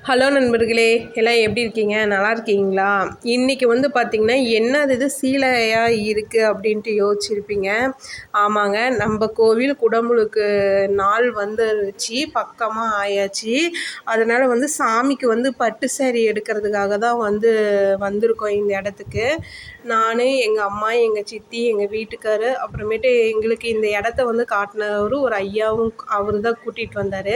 Hello நண்பர்களே, எல்லாம் எப்படி இருக்கீங்க? நல்லா இருக்கீங்களா? இன்றைக்கி வந்து பார்த்திங்கன்னா, என்னது இது சீலையாக இருக்குது அப்படின்ட்டு யோசிச்சிருப்பீங்க. ஆமாங்க, நம்ம கோவில் குடமுழுக்கு நாள் வந்துருச்சு, பக்கமாக ஆயாச்சு. அதனால் வந்து சாமிக்கு வந்து பட்டு சேரீ எடுக்கிறதுக்காக தான் வந்திருக்கோம் இந்த இடத்துக்கு. நான், எங்கள் அம்மா, எங்கள் சித்தி, எங்கள் வீட்டுக்காரு, அப்புறமேட்டு எங்களுக்கு இந்த இடத்த வந்து காட்டினவர் ஒரு ஐயாவும் அவர் தான் கூட்டிகிட்டு வந்தார்.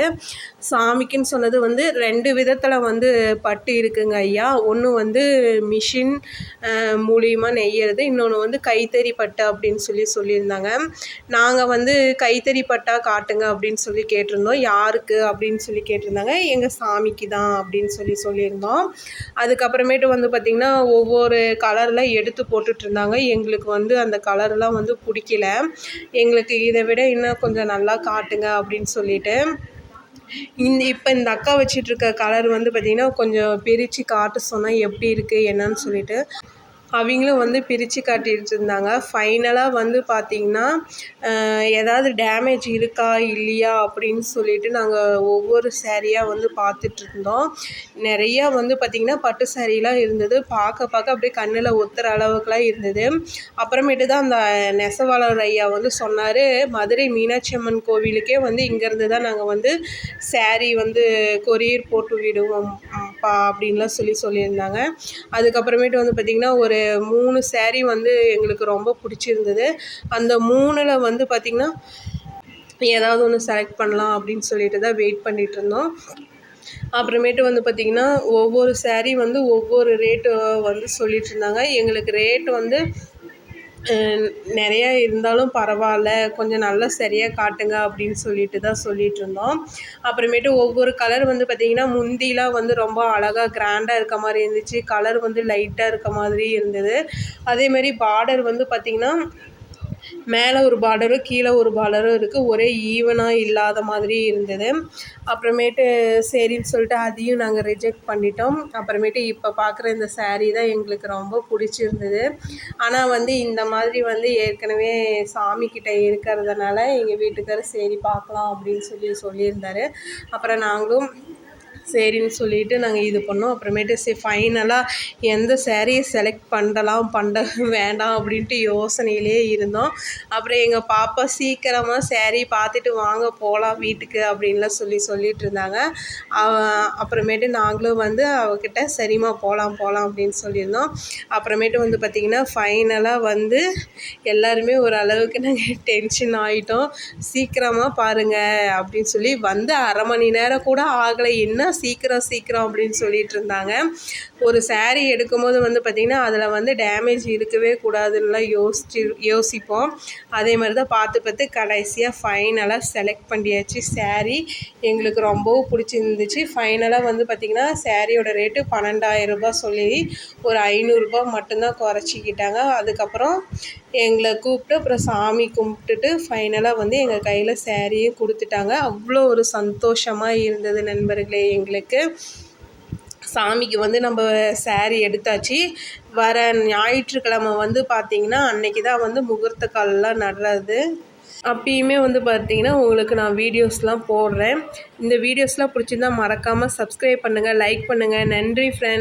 சாமிக்குன்னு சொன்னது வந்து 2 விதத்தில் வந்து பட்டு இருக்குங்க ஐயா. ஒன்று வந்து மிஷின் மூலியமாக நெய்யறது, இன்னொன்று வந்து கைத்தறி பட்டு அப்படின்னு சொல்லியிருந்தாங்க. நாங்கள் வந்து கைத்தறி பட்டா காட்டுங்க அப்படின்னு கேட்டிருந்தோம். யாருக்கு அப்படின்னு கேட்டிருந்தாங்க. எங்கள் சாமிக்கு தான் அப்படின்னு சொல்லியிருந்தோம். அதுக்கப்புறமேட்டு வந்து பார்த்திங்கன்னா, ஒவ்வொரு கலரில் எடுத்து போட்டுட்ருந்தாங்க. எங்களுக்கு வந்து அந்த கலர்லாம் வந்து பிடிக்கல. எங்களுக்கு இதை விட இன்னும் கொஞ்சம் நல்லா காட்டுங்க அப்படின்னு சொல்லிட்டு இப்போ இந்த அக்கா வச்சிட்ருக்க கலர் வந்து பார்த்திங்கன்னா, கொஞ்சம் பிரித்து காட்ட சொன்னால் எப்படி இருக்குது என்னன்னு சொல்லிட்டு அவங்களும் வந்து பிரித்து காட்டிகிட்டு இருந்தாங்க. ஃபைனலாக வந்து பார்த்திங்கன்னா, ஏதாவது டேமேஜ் இருக்கா இல்லையா அப்படின்னு சொல்லிட்டு நாங்கள் ஒவ்வொரு சேரீயாக வந்து பார்த்துட்ருந்தோம். நிறையா வந்து பார்த்திங்கன்னா பட்டு சேரீலாம் இருந்தது. பார்க்க அப்படியே கண்ணில் ஒத்துற அளவுக்குலாம் இருந்தது. அப்புறமேட்டு தான் அந்த நெசவாளர் ஐயா வந்து சொன்னார், மதுரை மீனாட்சி அம்மன் கோவிலுக்கே வந்து இங்கேருந்து தான் நாங்கள் வந்து சேரீ வந்து கொரியர் போட்டு விடுவோம் அப்படின்லாம் சொல்லியிருந்தாங்க. அதுக்கப்புறமேட்டு வந்து பார்த்திங்கன்னா, ஒரு 3 சேரீ வந்து எங்களுக்கு ரொம்ப பிடிச்சிருந்தது. அந்த 3ல் வந்து பார்த்திங்கன்னா, ஏதாவது ஒன்று செலக்ட் பண்ணலாம் அப்படின்னு சொல்லிட்டு தான் வெயிட் பண்ணிகிட்ருந்தோம். அப்புறமேட்டு வந்து பார்த்திங்கன்னா, ஒவ்வொரு சேரீ வந்து ஒவ்வொரு ரேட்டு வந்து சொல்லிகிட்ருந்தாங்க. எங்களுக்கு ரேட்டு வந்து நிறையா இருந்தாலும் பரவாயில்ல, கொஞ்சம் நல்லா சரியாக காட்டுங்க அப்படின்னு சொல்லிட்டு தான் சொல்லிகிட்ருந்தோம். அப்புறமேட்டு ஒவ்வொரு கலர் வந்து பார்த்திங்கன்னா, முந்திலாம் வந்து ரொம்ப அழகாக கிராண்டாக இருக்க மாதிரி இருந்துச்சு. கலர் வந்து லைட்டாக இருக்க மாதிரி இருந்தது. அதேமாதிரி பார்டர் வந்து பார்த்திங்கன்னா, மேலே ஒரு பார்டரும் கீழே ஒரு பார்டரும் இருக்குது. ஒரே ஈவனாக இல்லாத மாதிரி இருந்தது. அப்புறமேட்டு சரின்னு சொல்லிட்டு அதையும் நாங்கள் ரிஜெக்ட் பண்ணிட்டோம். அப்புறமேட்டு இப்போ பார்க்குற இந்த சேரீ தான் எங்களுக்கு ரொம்ப பிடிச்சிருந்தது. ஆனால் வந்து இந்த மாதிரி வந்து ஏற்கனவே சாமிக்கிட்ட இருக்கிறதுனால எங்கள் வீட்டுக்காரர் சரி பார்க்கலாம் அப்படின்னு சொல்லியிருந்தார். அப்புறம் நாங்களும் சரின்னு சொல்லிவிட்டு நாங்கள் இது பண்ணோம். அப்புறமேட்டு ஃபைனலாக எந்த சேரீயை செலக்ட் பண்ண வேண்டாம் அப்படின்ட்டு யோசனையிலே இருந்தோம். அப்புறம் எங்கள் பாப்பா சீக்கிரமாக சேரீ பார்த்துட்டு வாங்க போகலாம் வீட்டுக்கு அப்படின்லாம் சொல்லிட்டு இருந்தாங்க. அப்புறமேட்டு நாங்களும் வந்து அவகிட்ட சரிம்மா போகலாம் அப்படின்னு சொல்லியிருந்தோம். அப்புறமேட்டு வந்து பார்த்திங்கன்னா, ஃபைனலாக வந்து எல்லாருமே ஓரளவுக்கு நாங்கள் டென்ஷன் ஆகிட்டோம். சீக்கிரமாக பாருங்கள் அப்படின்னு சொல்லி வந்து 1/2 மணி நேரம் கூட ஆகலை. என்ன சீக்கிரம் அப்படின்னு சொல்லிட்டு இருந்தாங்க. ஒரு சேரீ எடுக்கும்போது வந்து பார்த்திங்கன்னா, அதில் வந்து டேமேஜ் இருக்கவே கூடாதுன்னுலாம் யோசிப்போம். அதே மாதிரி தான் பார்த்து கடைசியாக ஃபைனலாக செலக்ட் பண்ணியாச்சு சேரீ. எங்களுக்கு ரொம்பவும் பிடிச்சிருந்துச்சு. ஃபைனலாக வந்து பார்த்திங்கன்னா, சேரீயோட ரேட்டு 12,000 ரூபாய் சொல்லி ஒரு 500 ரூபாய் மட்டும்தான் குறைச்சிக்கிட்டாங்க. அதுக்கப்புறம் எங்களை கூப்பிட்டு அப்புறம் சாமி கும்பிட்டுட்டு ஃபைனலாக வந்து எங்கள் கையில் சேரீயும் கொடுத்துட்டாங்க. அவ்வளோ ஒரு சந்தோஷமாக இருந்தது நண்பர்களே எங்களுக்கு. சாமிக்கு வந்து நம்ம சேரீ எடுத்தாச்சு. வர ஞாயிற்றுக்கிழமை வந்து பார்த்திங்கன்னா, அன்றைக்கி தான் வந்து முகூர்த்த கால்லாம் நடுறது. அப்பயுமே வந்து பார்த்திங்கன்னா, உங்களுக்கு நான் வீடியோஸ்லாம் போடுறேன். இந்த வீடியோஸ்லாம் பிடிச்சிருந்தா மறக்காமல் சப்ஸ்கிரைப் பண்ணுங்கள், லைக் பண்ணுங்கள். நன்றி ஃப்ரெண்ட்ஸ்.